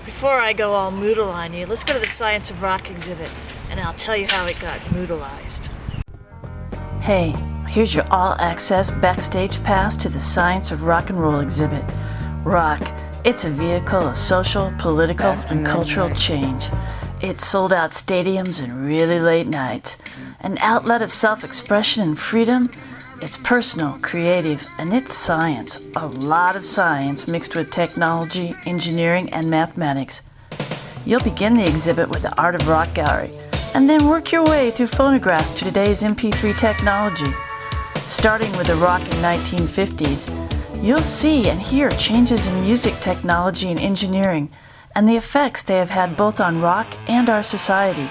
Before I go all Moodle on you, let's go to the Science of Rock exhibit, and I'll tell you how it got Moodle-ized. Hey, here's your all-access backstage pass to the Science of Rock and Roll exhibit. Rock, it's a vehicle of social, political, and cultural change. It sold out stadiums and really late nights. An outlet of self-expression and freedom. It's personal, creative, and it's science. A lot of science mixed with technology, engineering, and mathematics. You'll begin the exhibit with the Art of Rock Gallery, and then work your way through phonographs to today's MP3 technology. Starting with the rock in 1950s, you'll see and hear changes in music technology and engineering, and the effects they have had both on rock and our society.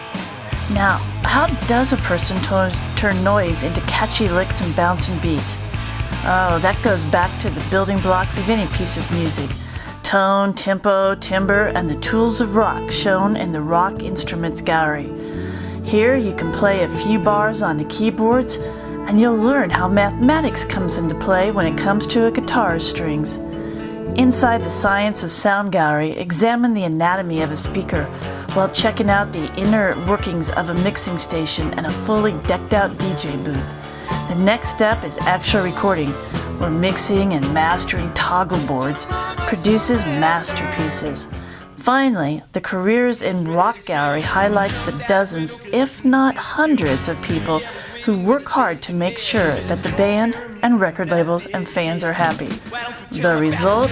Now, how does a person turn noise into catchy licks and bouncing beats? Oh, that goes back to the building blocks of any piece of music. Tone, tempo, timbre, and the tools of rock shown in the Rock Instruments Gallery. Here you can play a few bars on the keyboards, and you'll learn how mathematics comes into play when it comes to a guitar's strings. Inside the Science of Sound Gallery, examine the anatomy of a speaker while checking out the inner workings of a mixing station and a fully decked out DJ booth. The next step is actual recording, where mixing and mastering toggle boards produces masterpieces. Finally, the Careers in Rock Gallery highlights the dozens, if not hundreds, of people who work hard to make sure that the band and record labels and fans are happy. The result?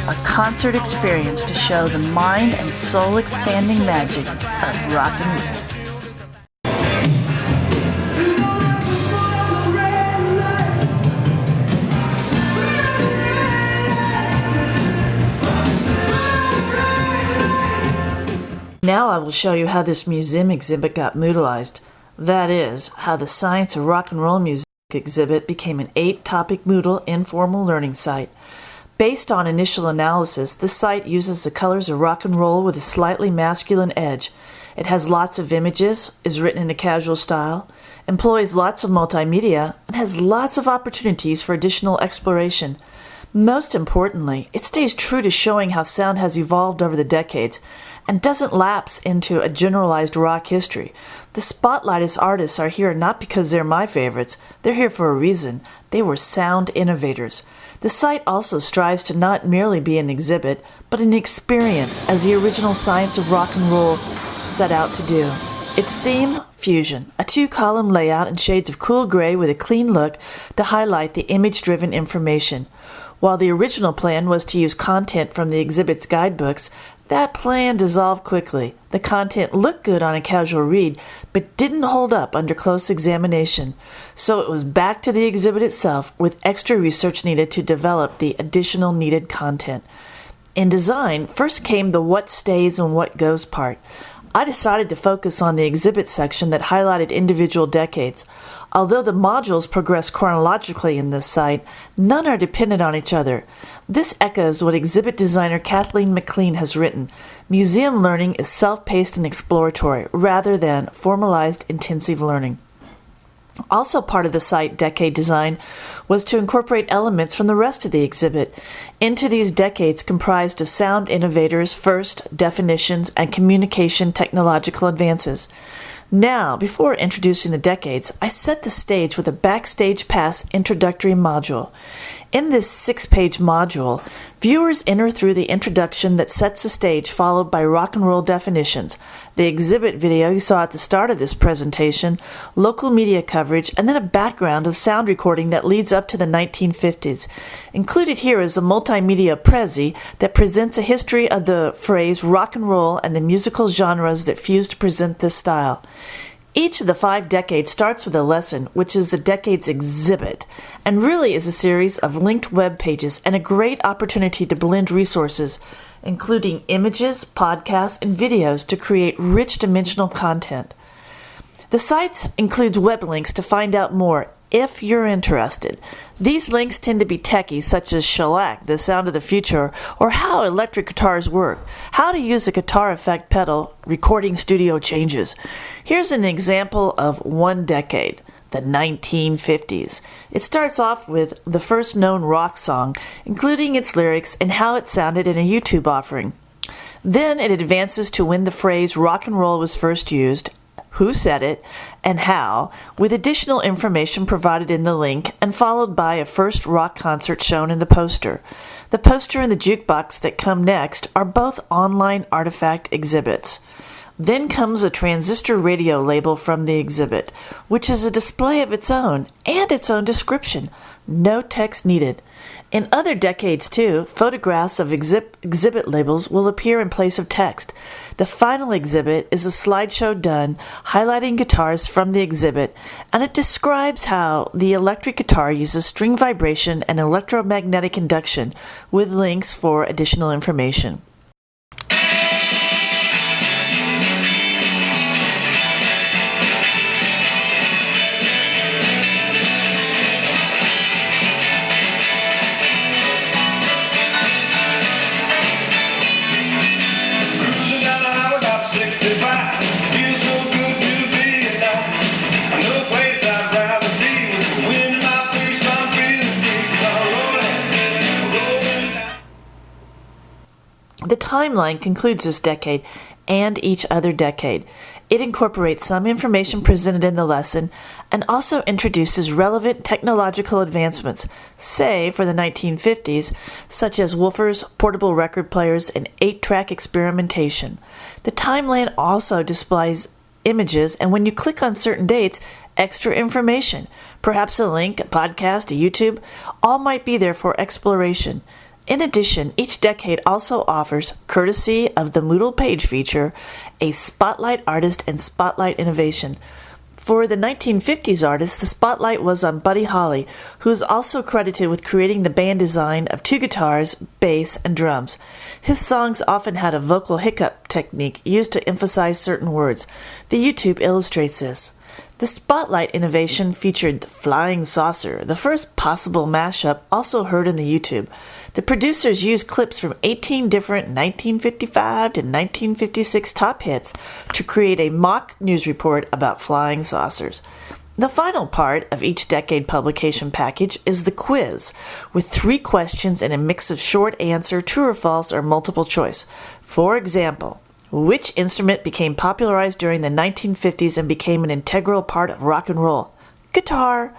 A concert experience to show the mind and soul expanding magic of rock and roll. Now I will show you how this museum exhibit got Moodle-ized. That is, how the Science of Rock and Roll Music exhibit became an 8-topic Moodle informal learning site. Based on initial analysis, the site uses the colors of rock and roll with a slightly masculine edge. It has lots of images, is written in a casual style, employs lots of multimedia, and has lots of opportunities for additional exploration. Most importantly, it stays true to showing how sound has evolved over the decades and doesn't lapse into a generalized rock history. The spotlighted artists are here not because they're my favorites. They're here for a reason. They were sound innovators. The site also strives to not merely be an exhibit, but an experience, as the original Science of Rock and Roll set out to do. Its theme? Fusion. A 2-column layout in shades of cool gray with a clean look to highlight the image-driven information. While the original plan was to use content from the exhibit's guidebooks, that plan dissolved quickly. The content looked good on a casual read, but didn't hold up under close examination. So it was back to the exhibit itself, with extra research needed to develop the additional needed content. In design, first came the what stays and what goes part. I decided to focus on the exhibit section that highlighted individual decades. Although the modules progress chronologically in this site, none are dependent on each other. This echoes what exhibit designer Kathleen McLean has written. Museum learning is self-paced and exploratory, rather than formalized intensive learning. Also part of the site decade design was to incorporate elements from the rest of the exhibit into these decades comprised of sound innovators, first, definitions, and communication technological advances. Now, before introducing the decades, I set the stage with a Backstage Pass introductory module. In this 6-page module, viewers enter through the introduction that sets the stage, followed by rock and roll definitions, the exhibit video you saw at the start of this presentation, local media coverage, and then a background of sound recording that leads up to the 1950s. Included here is a multimedia Prezi that presents a history of the phrase rock and roll and the musical genres that fuse to present this style. Each of the 5 decades starts with a lesson, which is the decade's exhibit, and really is a series of linked web pages and a great opportunity to blend resources, including images, podcasts, and videos to create rich dimensional content. The site includes web links to find out more if you're interested. These links tend to be techie, such as shellac, the sound of the future, or how electric guitars work, how to use a guitar effect pedal, recording studio changes. Here's an example of one decade, the 1950s. It starts off with the first known rock song, including its lyrics and how it sounded in a YouTube offering. Then it advances to when the phrase rock and roll was first used, who said it, and how, with additional information provided in the link and followed by a first rock concert shown in the poster. The poster and the jukebox that come next are both online artifact exhibits. Then comes a transistor radio label from the exhibit, which is a display of its own and its own description. No text needed. In other decades, too, photographs of exhibit labels will appear in place of text. The final exhibit is a slideshow done highlighting guitars from the exhibit, and it describes how the electric guitar uses string vibration and electromagnetic induction, with links for additional information. The timeline concludes this decade and each other decade. It incorporates some information presented in the lesson and also introduces relevant technological advancements, say for the 1950s, such as woofers, portable record players, and 8-track experimentation. The timeline also displays images, and when you click on certain dates, extra information, perhaps a link, a podcast, a YouTube, all might be there for exploration. In addition, each decade also offers, courtesy of the Moodle page feature, a Spotlight Artist and Spotlight Innovation. For the 1950s artist, the spotlight was on Buddy Holly, who is also credited with creating the band design of 2 guitars, bass, and drums. His songs often had a vocal hiccup technique used to emphasize certain words. The YouTube illustrates this. The Spotlight innovation featured the Flying Saucer, the first possible mashup also heard in the YouTube. The producers used clips from 18 different 1955 to 1956 top hits to create a mock news report about flying saucers. The final part of each decade publication package is the quiz, with 3 questions and a mix of short answer, true or false, or multiple choice. For example, which instrument became popularized during the 1950s and became an integral part of rock and roll? Guitar.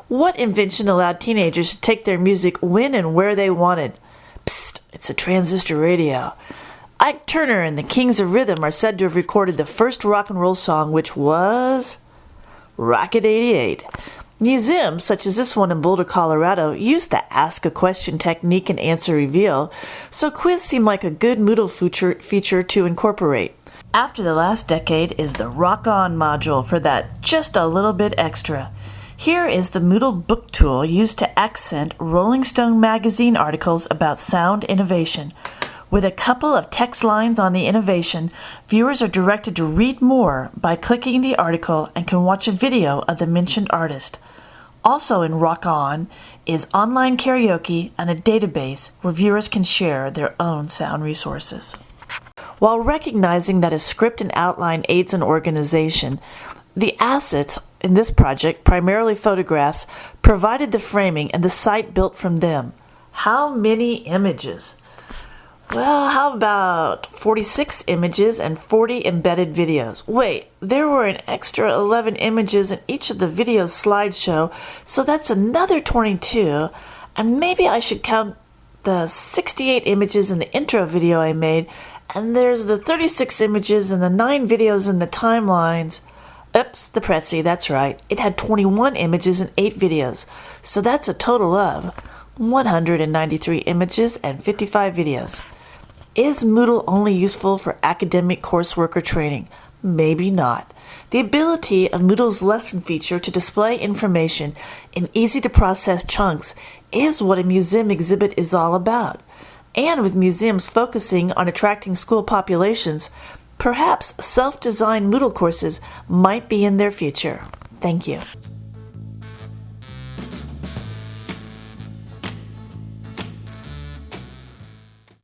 What invention allowed teenagers to take their music when and where they wanted? Psst, it's a transistor radio. Ike Turner and the Kings of Rhythm are said to have recorded the first rock and roll song, which was Rocket 88. Museums, such as this one in Boulder, Colorado, use the Ask a Question technique and answer reveal, so quiz seemed like a good Moodle feature to incorporate. After the last decade is the Rock On module for that just a little bit extra. Here is the Moodle book tool used to accent Rolling Stone magazine articles about sound innovation. With a couple of text lines on the innovation, viewers are directed to read more by clicking the article and can watch a video of the mentioned artist. Also in Rock On is online karaoke and a database where viewers can share their own sound resources. While recognizing that a script and outline aids an organization, the assets in this project, primarily photographs, provided the framing and the site built from them. How many images? Well, how about 46 images and 40 embedded videos? Wait, there were an extra 11 images in each of the videos slideshow, so that's another 22, and maybe I should count the 68 images in the intro video I made, and there's the 36 images and the 9 videos in the timelines. Oops, the Prezi, that's right. It had 21 images and 8 videos, so that's a total of 193 images and 55 videos. Is Moodle only useful for academic coursework or training? Maybe not. The ability of Moodle's lesson feature to display information in easy-to-process chunks is what a museum exhibit is all about. And with museums focusing on attracting school populations, perhaps self-designed Moodle courses might be in their future. Thank you.